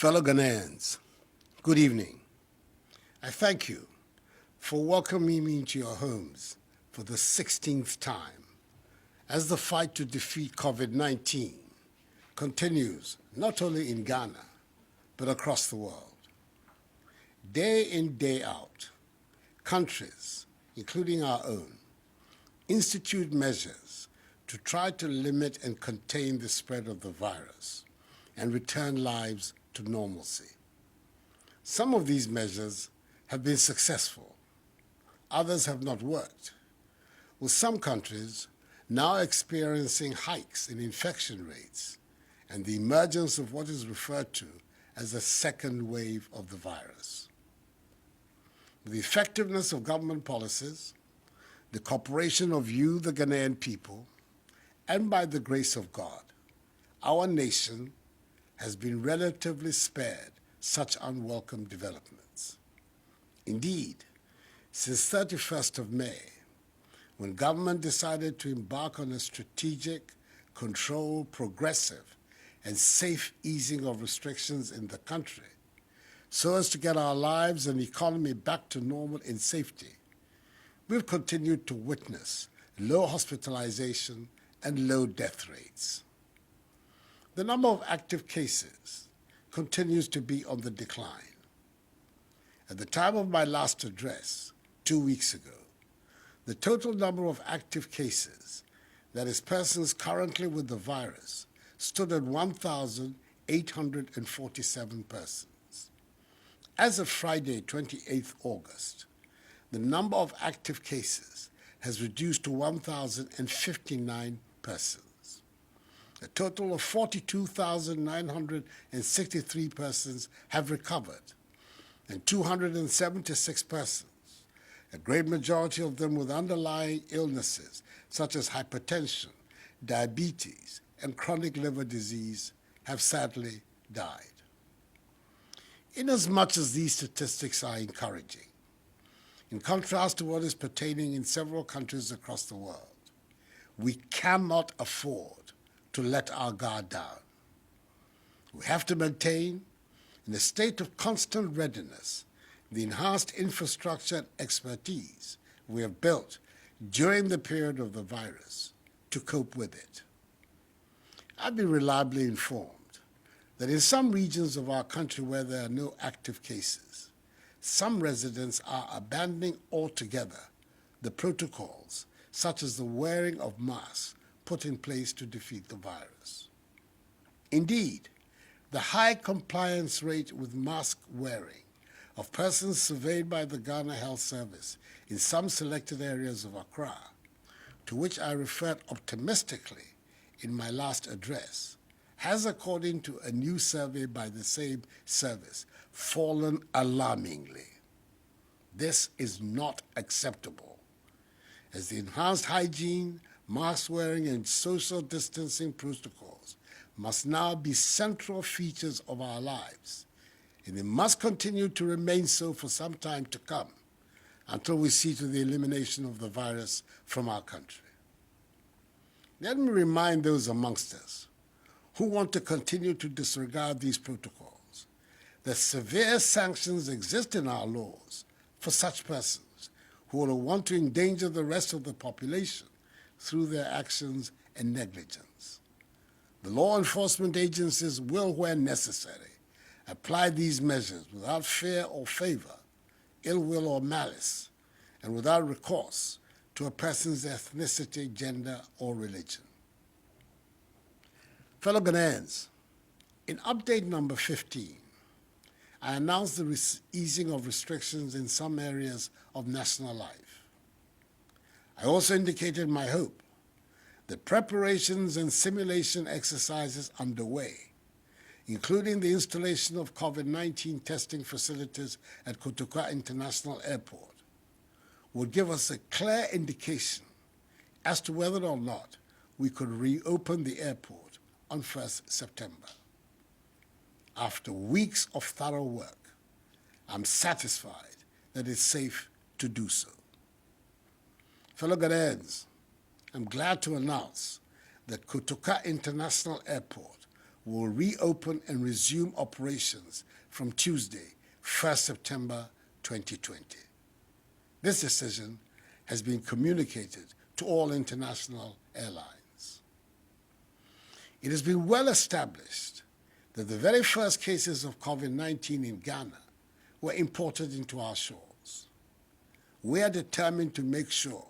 Fellow Ghanaians, good evening. I thank you for welcoming me into your homes for the 16th time as the fight to defeat COVID-19 continues not only in Ghana, but across the world. Day in, day out, countries, including our own, institute measures to try to limit and contain the spread of the virus and return lives to normalcy. Some of these measures have been successful. Others have not worked, with some countries now experiencing hikes in infection rates and the emergence of what is referred to as a second wave of the virus. With the effectiveness of government policies, the cooperation of you, the Ghanaian people, and by the grace of God, our nation has been relatively spared such unwelcome developments. Indeed, since 31st of May, when government decided to embark on a strategic, controlled, progressive, and safe easing of restrictions in the country, so as to get our lives and economy back to normal in safety, we've continued to witness low hospitalization and low death rates. The number of active cases continues to be on the decline. At the time of my last address, 2 weeks ago, the total number of active cases, that is persons currently with the virus, stood at 1,847 persons. As of Friday, 28th August, the number of active cases has reduced to 1,059 persons. A total of 42,963 persons have recovered, and 276 persons, a great majority of them with underlying illnesses such as hypertension, diabetes, and chronic liver disease, have sadly died. Inasmuch as these statistics are encouraging, in contrast to what is pertaining in several countries across the world, we cannot afford to let our guard down. We have to maintain, in a state of constant readiness, the enhanced infrastructure and expertise we have built during the period of the virus to cope with it. I've been reliably informed that in some regions of our country where there are no active cases, some residents are abandoning altogether the protocols such as the wearing of masks put in place to defeat the virus. Indeed, the high compliance rate with mask wearing of persons surveyed by the Ghana Health Service in some selected areas of Accra, to which I referred optimistically in my last address, has, according to a new survey by the same service, fallen alarmingly. This is not acceptable, as the enhanced hygiene, mask wearing, and social distancing protocols must now be central features of our lives, and they must continue to remain so for some time to come until we see to the elimination of the virus from our country. Let me remind those amongst us who want to continue to disregard these protocols that severe sanctions exist in our laws for such persons who will want to endanger the rest of the population through their actions and negligence. The law enforcement agencies will, where necessary, apply these measures without fear or favor, ill will or malice, and without recourse to a person's ethnicity, gender, or religion. Fellow Ghanaians, in update number 15, I announced the easing of restrictions in some areas of national life. I also indicated my hope that preparations and simulation exercises underway, including the installation of COVID-19 testing facilities at Kotoka International Airport, would give us a clear indication as to whether or not we could reopen the airport on 1st September. After weeks of thorough work, I'm satisfied that it's safe to do so. Fellow Ghanaians, I'm glad to announce that Kotoka International Airport will reopen and resume operations from Tuesday, 1st September 2020. This decision has been communicated to all international airlines. It has been well established that the very first cases of COVID-19 in Ghana were imported into our shores. We are determined to make sure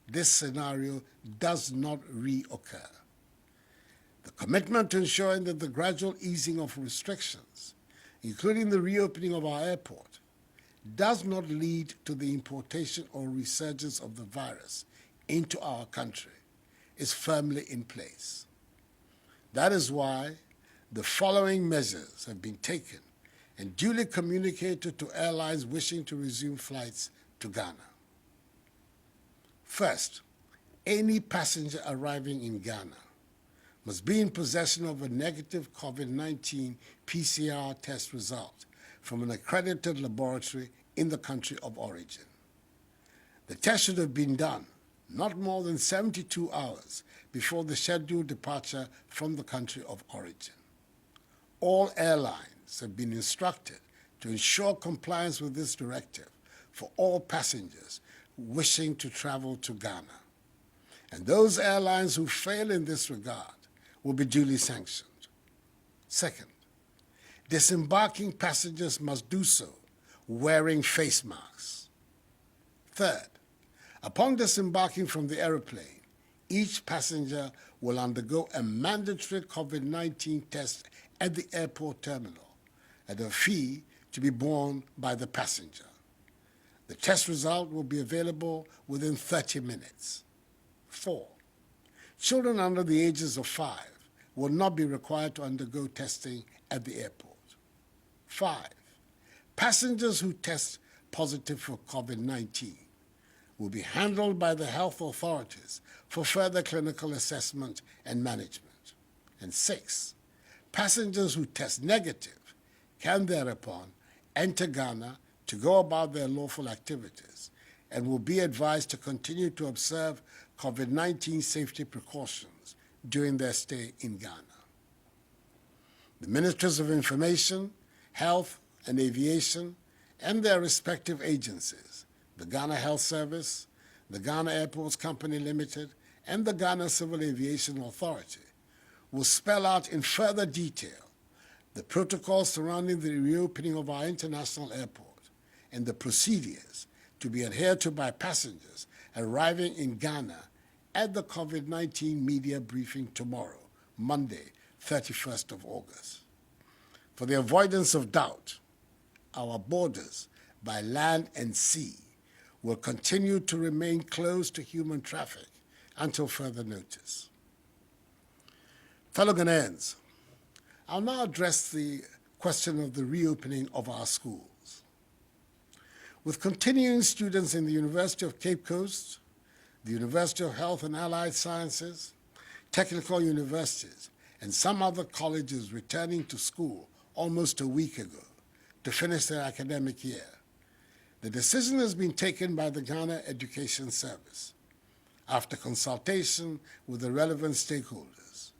this scenario does not reoccur. The commitment to ensuring that the gradual easing of restrictions, including the reopening of our airport, does not lead to the importation or resurgence of the virus into our country is firmly in place. That is why the following measures have been taken and duly communicated to airlines wishing to resume flights to Ghana. First, any passenger arriving in Ghana must be in possession of a negative COVID-19 PCR test result from an accredited laboratory in the country of origin. The test should have been done not more than 72 hours before the scheduled departure from the country of origin. All airlines have been instructed to ensure compliance with this directive for all passengers wishing to travel to Ghana. And those airlines who fail in this regard will be duly sanctioned. Second, disembarking passengers must do so wearing face masks. Third, upon disembarking from the aeroplane, each passenger will undergo a mandatory COVID-19 test at the airport terminal at a fee to be borne by the passenger. The test result will be available within 30 minutes. 4, children under the ages of 5 will not be required to undergo testing at the airport. 5, passengers who test positive for COVID-19 will be handled by the health authorities for further clinical assessment and management. And 6, passengers who test negative can thereupon enter Ghana to go about their lawful activities and will be advised to continue to observe COVID-19 safety precautions during their stay in Ghana. The Ministries of Information, Health and Aviation and their respective agencies, the Ghana Health Service, the Ghana Airports Company Limited, and the Ghana Civil Aviation Authority, will spell out in further detail the protocols surrounding the reopening of our international airport and the procedures to be adhered to by passengers arriving in Ghana at the COVID-19 media briefing tomorrow, Monday, 31st of August. For the avoidance of doubt, our borders by land and sea will continue to remain closed to human traffic until further notice. Fellow Ghanaians, I'll now address the question of the reopening of our schools. With continuing students in the University of Cape Coast, the University of Health and Allied Sciences, technical universities, and some other colleges returning to school almost a week ago to finish their academic year, the decision has been taken by the Ghana Education Service, after consultation with the relevant stakeholders,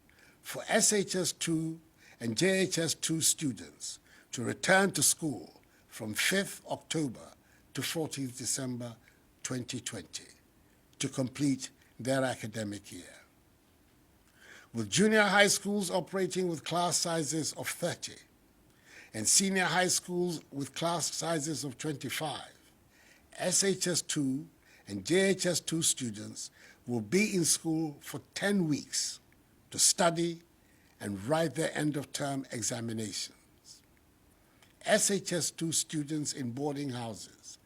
for SHS2 and JHS2 students to return to school from 5th October to 14th December 2020 to complete their academic year. With junior high schools operating with class sizes of 30 and senior high schools with class sizes of 25, SHS2 and JHS2 students will be in school for 10 weeks to study and write their end-of-term examinations. SHS2 students in boarding houses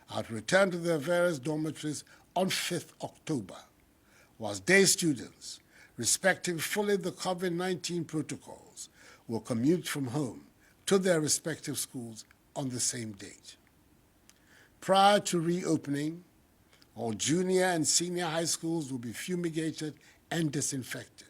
are to return to their various dormitories on 5th October, whilst day students, respecting fully the COVID-19 protocols, will commute from home to their respective schools on the same date. Prior to reopening, all junior and senior high schools will be fumigated and disinfected.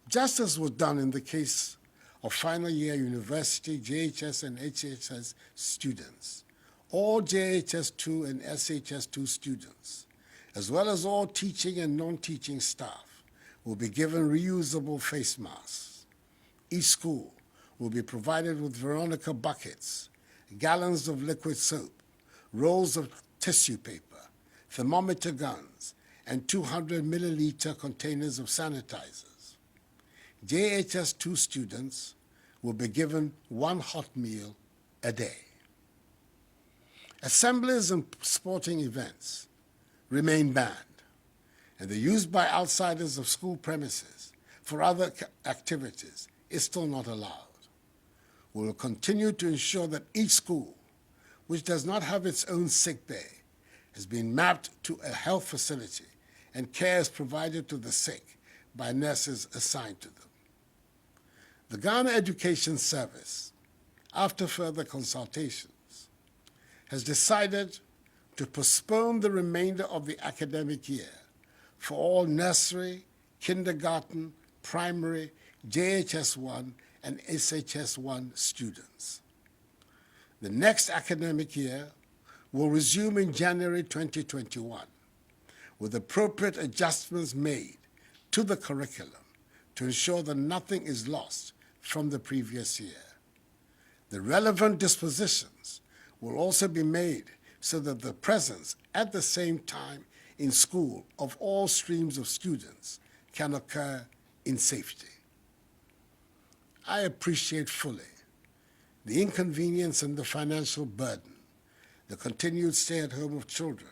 Just as was done in the case of final year university, JHS and HHS students, all JHS2 and SHS2 students, as well as all teaching and non-teaching staff, will be given reusable face masks. Each school will be provided with Veronica buckets, gallons of liquid soap, rolls of tissue paper, thermometer guns, and 200 milliliter containers of sanitizers. JHS2 students will be given one hot meal a day. Assemblies and sporting events remain banned, and the use by outsiders of school premises for other activities is still not allowed. We will continue to ensure that each school, which does not have its own sick bay, has been mapped to a health facility and care is provided to the sick by nurses assigned to them. The Ghana Education Service, after further consultations, has decided to postpone the remainder of the academic year for all nursery, kindergarten, primary, JHS1, and SHS1 students. The next academic year will resume in January 2021, with appropriate adjustments made to the curriculum to ensure that nothing is lost from the previous year. The relevant dispositions will also be made so that the presence at the same time in school of all streams of students can occur in safety. I appreciate fully the inconvenience and the financial burden the continued stay-at-home of children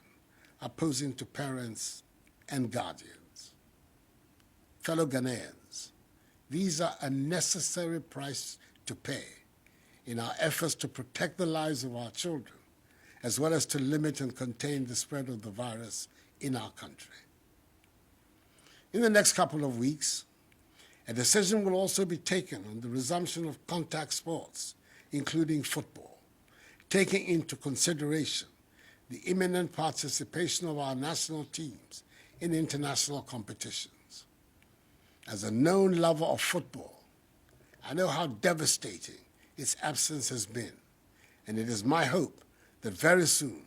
are posing to parents and guardians. Fellow Ghanaians, these are a necessary price to pay in our efforts to protect the lives of our children, as well as to limit and contain the spread of the virus in our country. In the next couple of weeks, a decision will also be taken on the resumption of contact sports, including football, taking into consideration the imminent participation of our national teams in international competitions. As a known lover of football, I know how devastating its absence has been, and it is my hope that very soon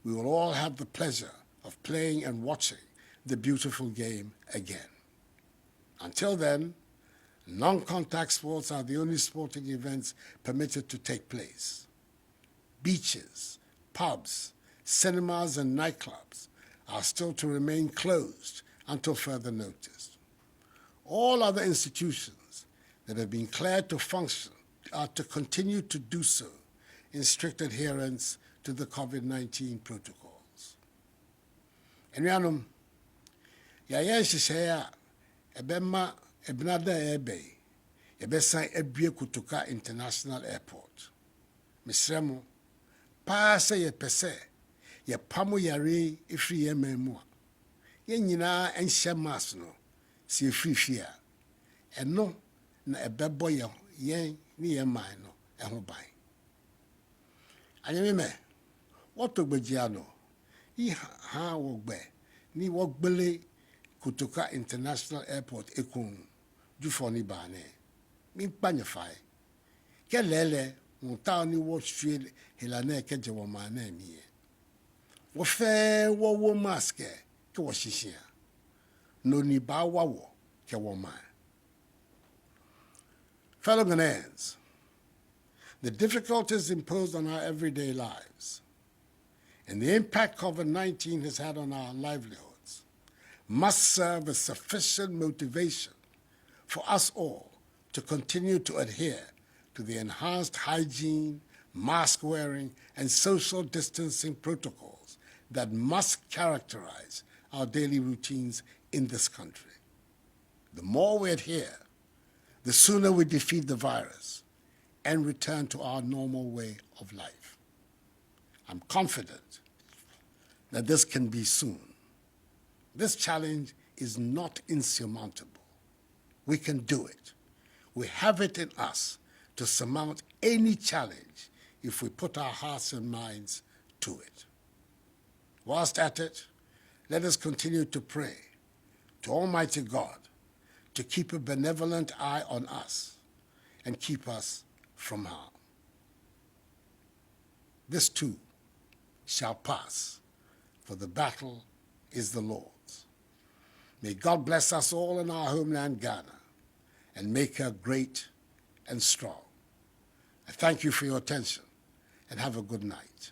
we will all have the pleasure of playing and watching the beautiful game again. Until then, non-contact sports are the only sporting events permitted to take place. Beaches, pubs, cinemas, and nightclubs are still to remain closed until further notice. All other institutions that have been cleared to function are to continue to do so in strict adherence to the COVID-19 protocols. Enuanom, yɛayɛ nhyehyɛeɛ a ɛbɛma ebinada ebe yɛbɛsan abue Kotoka International Airport. Mesrɛ mo, paa sɛ yɛpɛ sɛ yɛpamo yare ɛfiri yɛn man mu a, yɛn nyinaa nhyɛ mask no sɛ yɛfiri fie a, ɛno na ɛbɛbɔ yɛn ne yɛn man no ɛho ban. Anyemime, wɔtɔ gbagya no, yi ha wɔgbɛ ni wɔgbele Kotoka International Airport ekun jufoni bane mi panyefai ke lele monta ni wo hwe helane ke je wo mana mi wo fe wo mask ke wo hihia no ni ba wo ke wo ma. Fellow Ghanaians, the difficulties imposed on our everyday lives and the impact COVID-19 has had on our livelihoods must serve as sufficient motivation for us all to continue to adhere to the enhanced hygiene, mask wearing, and social distancing protocols that must characterize our daily routines in this country. The more we adhere, the sooner we defeat the virus and return to our normal way of life. I'm confident that this can be soon. This challenge is not insurmountable. We can do it. We have it in us to surmount any challenge if we put our hearts and minds to it. Whilst at it, let us continue to pray to Almighty God to keep a benevolent eye on us and keep us from harm. This too shall pass, for the battle is the Lord's. May God bless us all in our homeland, Ghana, and make her great and strong. I thank you for your attention and have a good night.